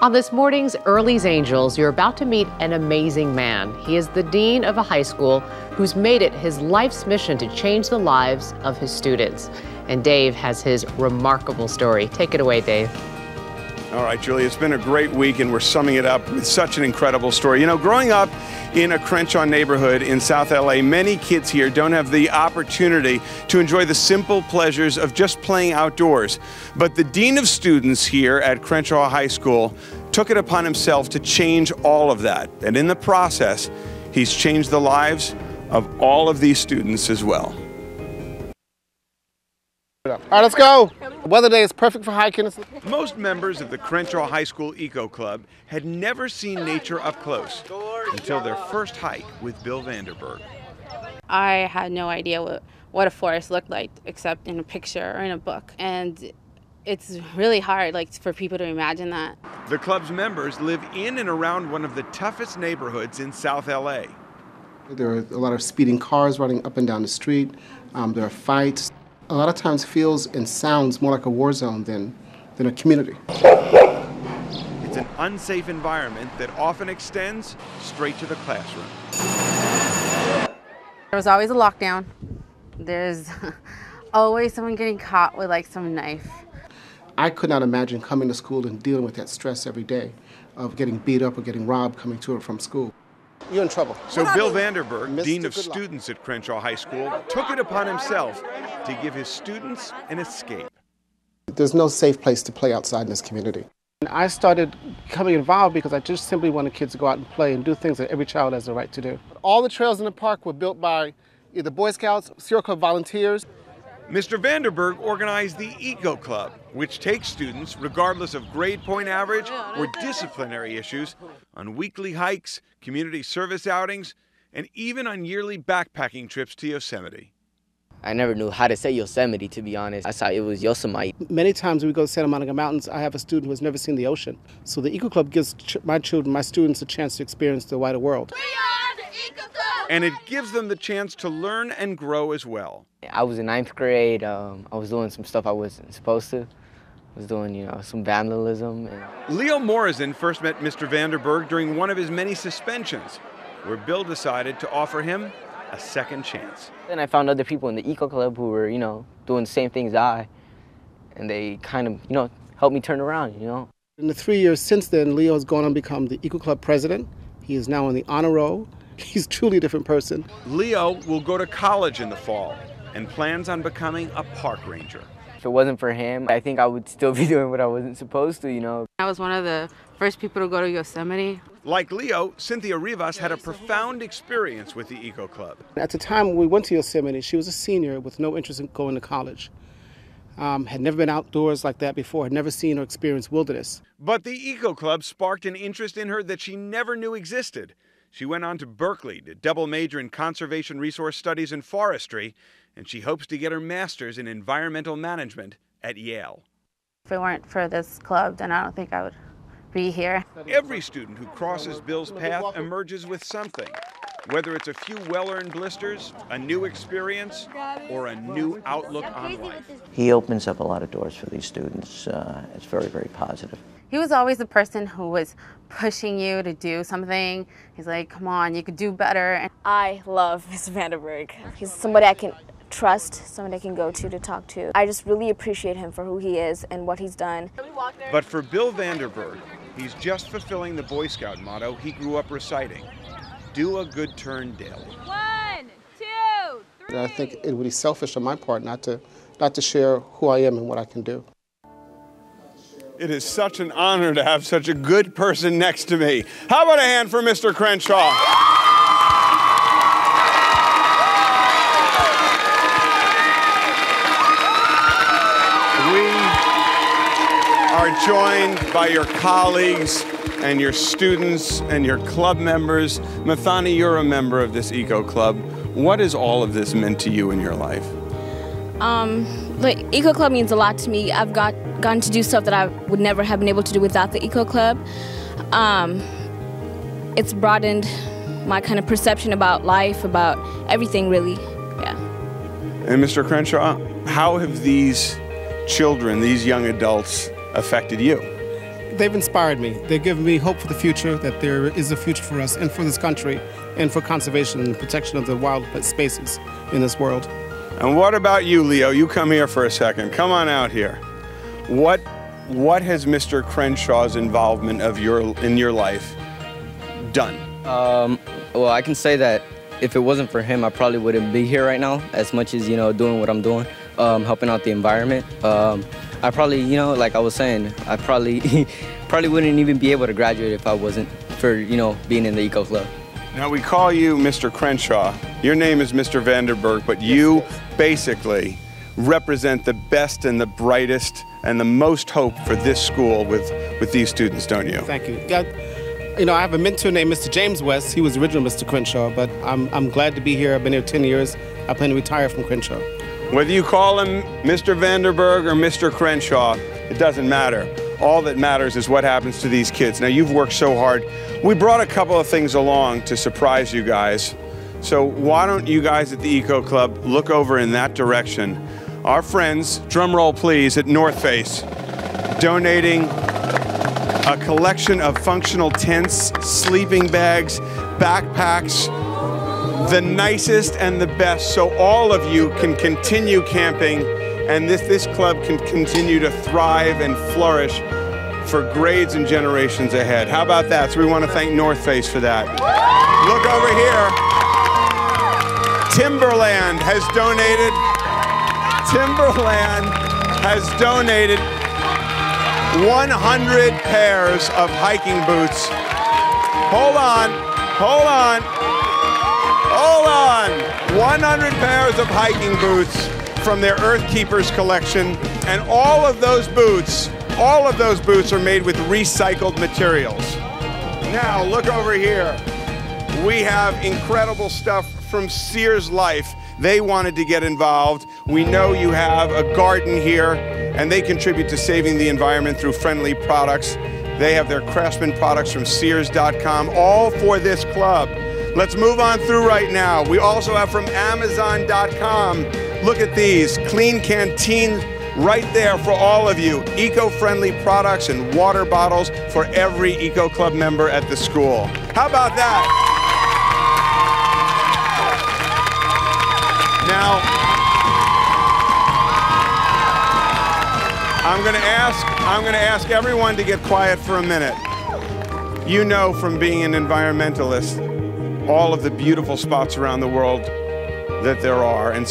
On this morning's Early's Angels, you're about to meet an amazing man. He is the dean of a high school who's made it his life's mission to change the lives of his students. And Dave has his remarkable story. Take it away, Dave. All right, Julie, it's been a great week, and we're summing it up with such an incredible story. You know, growing up in a Crenshaw neighborhood in South LA, many kids here don't have the opportunity to enjoy the simple pleasures of just playing outdoors. But the dean of students here at Crenshaw High School took it upon himself to change all of that. And in the process, he's changed the lives of all of these students as well. All right, let's go. The weather day is perfect for hiking. Most members of the Crenshaw High School Eco Club had never seen nature up close until their first hike with Bill Vanderberg. I had no idea what a forest looked like except in a picture or in a book. And it's really hard for people to imagine that. The club's members live in and around one of the toughest neighborhoods in South LA. There are a lot of speeding cars running up and down the street. There are fights. A lot of times feels and sounds more like a war zone than a community. It's an unsafe environment that often extends straight to the classroom. There was always a lockdown. There's always someone getting caught with some knife. I could not imagine coming to school and dealing with that stress every day of getting beat up or getting robbed coming to or from school. You're in trouble. So Bill Vanderberg, dean of students at Crenshaw High School, took it upon himself to give his students an escape. There's no safe place to play outside in this community. I started becoming involved because I just simply wanted kids to go out and play and do things that every child has the right to do. All the trails in the park were built by either Boy Scouts, Sierra Club volunteers. Mr. Vanderberg organized the Eco Club, which takes students, regardless of grade point average or disciplinary issues, on weekly hikes, community service outings, and even on yearly backpacking trips to Yosemite. I never knew how to say Yosemite, to be honest. I thought it was Yosemite. Many times when we go to Santa Monica Mountains, I have a student who has never seen the ocean. So the Eco Club gives my students, a chance to experience the wider world. We are the Eco Club! And it gives them the chance to learn and grow as well. I was in 9th grade. I was doing some stuff I wasn't supposed to. I was doing, some vandalism. Leo Morrison first met Mr. Vanderberg during one of his many suspensions, where Bill decided to offer him a second chance. Then I found other people in the Eco Club who were, doing the same things I, and they kind of, helped me turn around, In the 3 years since then, Leo has gone on to become the Eco Club president. He is now on the honor roll. He's truly a different person. Leo will go to college in the fall and plans on becoming a park ranger. If it wasn't for him, I think I would still be doing what I wasn't supposed to, I was one of the first people to go to Yosemite. Like Leo, Cynthia Rivas had a profound experience with the Eco Club. At the time when we went to Yosemite, she was a senior with no interest in going to college. Had never been outdoors like that before, had never seen or experienced wilderness. But the Eco Club sparked an interest in her that she never knew existed. She went on to Berkeley to double major in conservation resource studies and forestry, and she hopes to get her master's in environmental management at Yale. If it weren't for this club, then I don't think I would be here. Every student who crosses Bill's path emerges with something, whether it's a few well-earned blisters, a new experience, or a new outlook on life. He opens up a lot of doors for these students. It's very, very positive. He was always the person who was pushing you to do something. He's like, come on, you could do better. I love Mr. Vanderberg. He's somebody I can trust, somebody I can go to talk to. I just really appreciate him for who he is and what he's done. But for Bill Vanderberg, he's just fulfilling the Boy Scout motto he grew up reciting: do a good turn daily. 1, 2, 3. I think it would be selfish on my part not to share who I am and what I can do. It is such an honor to have such a good person next to me. How about a hand for Mr. Crenshaw? We are joined by your colleagues and your students and your club members. Mathani, you're a member of this Eco Club. What has all of this meant to you in your life? The Eco Club means a lot to me. I've gotten to do stuff that I would never have been able to do without the Eco Club. It's broadened my kind of perception about life, about everything, really. Yeah. And Mr. Crenshaw, how have these children, these young adults, affected you? they've inspired me. They've given me hope for the future, that there is a future for us and for this country and for conservation and protection of the wild spaces in this world. And what about you, Leo? You come here for a second. Come on out here. What has Mr. Crenshaw's involvement in your life done? Well, I can say that if it wasn't for him, I probably wouldn't be here right now as much as, doing what I'm doing, helping out the environment. I probably, like I was saying, I probably wouldn't even be able to graduate if I wasn't for, being in the Eco Club. Now, we call you Mr. Crenshaw. Your name is Mr. Vanderberg, but you basically represent the best and the brightest and the most hope for this school with these students, don't you? Thank you. I have a mentor named Mr. James West. He was the original Mr. Crenshaw, but I'm glad to be here. I've been here 10 years. I plan to retire from Crenshaw. Whether you call him Mr. Vanderberg or Mr. Crenshaw, it doesn't matter. All that matters is what happens to these kids. Now, you've worked so hard. We brought a couple of things along to surprise you guys. So why don't you guys at the Eco Club look over in that direction? Our friends, drum roll please, at North Face, donating a collection of functional tents, sleeping bags, backpacks, the nicest and the best, so all of you can continue camping and this club can continue to thrive and flourish for grades and generations ahead. How about that? So we want to thank North Face for that. Look over here. Timberland has donated 100 pairs of hiking boots. Hold on. 100 pairs of hiking boots from their Earth Keepers collection, and all of those boots are made with recycled materials. Now, look over here. We have incredible stuff from Sears Life. They wanted to get involved. We know you have a garden here, and they contribute to saving the environment through friendly products. They have their Craftsman products from Sears.com, all for this club. Let's move on through right now. We also have from Amazon.com. Look at these, clean canteen right there for all of you. Eco-friendly products and water bottles for every Eco Club member at the school. How about that? Now, I'm going to ask everyone to get quiet for a minute. You know from being an environmentalist all of the beautiful spots around the world that there are, and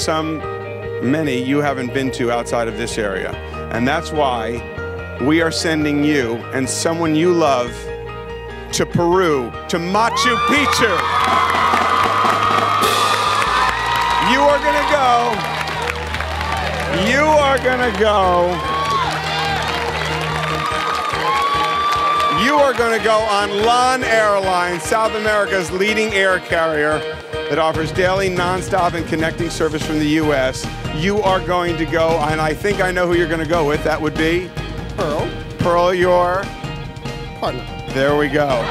many you haven't been to outside of this area. And that's why we are sending you and someone you love to Peru, to Machu Picchu. You are going to go on LAN Airlines, South America's leading air carrier that offers daily, nonstop, and connecting service from the U.S. You are going to go, and I think I know who you're going to go with. That would be? Pearl. Pearl, your? Partner. There we go.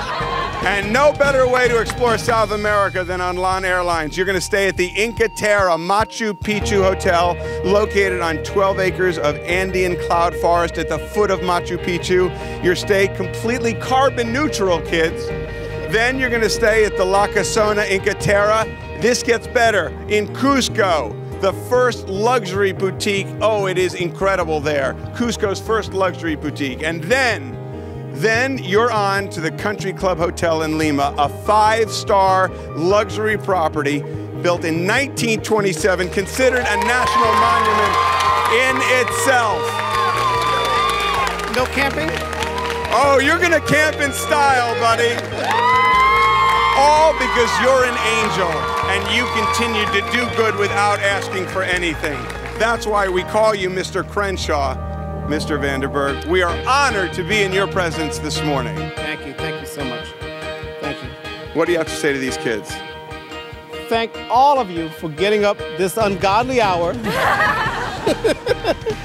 And no better way to explore South America than on LAN Airlines. You're going to stay at the Inca Terra Machu Picchu Hotel, located on 12 acres of Andean cloud forest at the foot of Machu Picchu. Your stay completely carbon neutral, kids. Then you're going to stay at the La Casona Inca Terra. This gets better, in Cusco, the first luxury boutique. Oh, it is incredible there. Cusco's first luxury boutique. And then you're on to the Country Club Hotel in Lima, a 5-star luxury property built in 1927, considered a national monument in itself. No camping? Oh, you're gonna camp in style, buddy. All because you're an angel and you continue to do good without asking for anything. That's why we call you Mr. Crenshaw, Mr. Vanderberg. We are honored to be in your presence this morning. Thank you so much. Thank you. What do you have to say to these kids? Thank all of you for getting up this ungodly hour.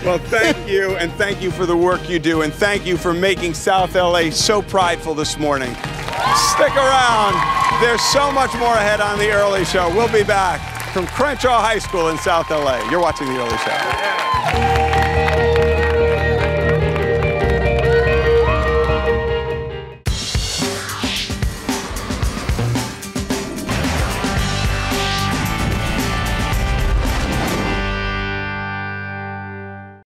Well, thank you, and thank you for the work you do, and thank you for making South LA so prideful this morning. Stick around. There's so much more ahead on The Early Show. We'll be back from Crenshaw High School in South LA. You're watching The Early Show.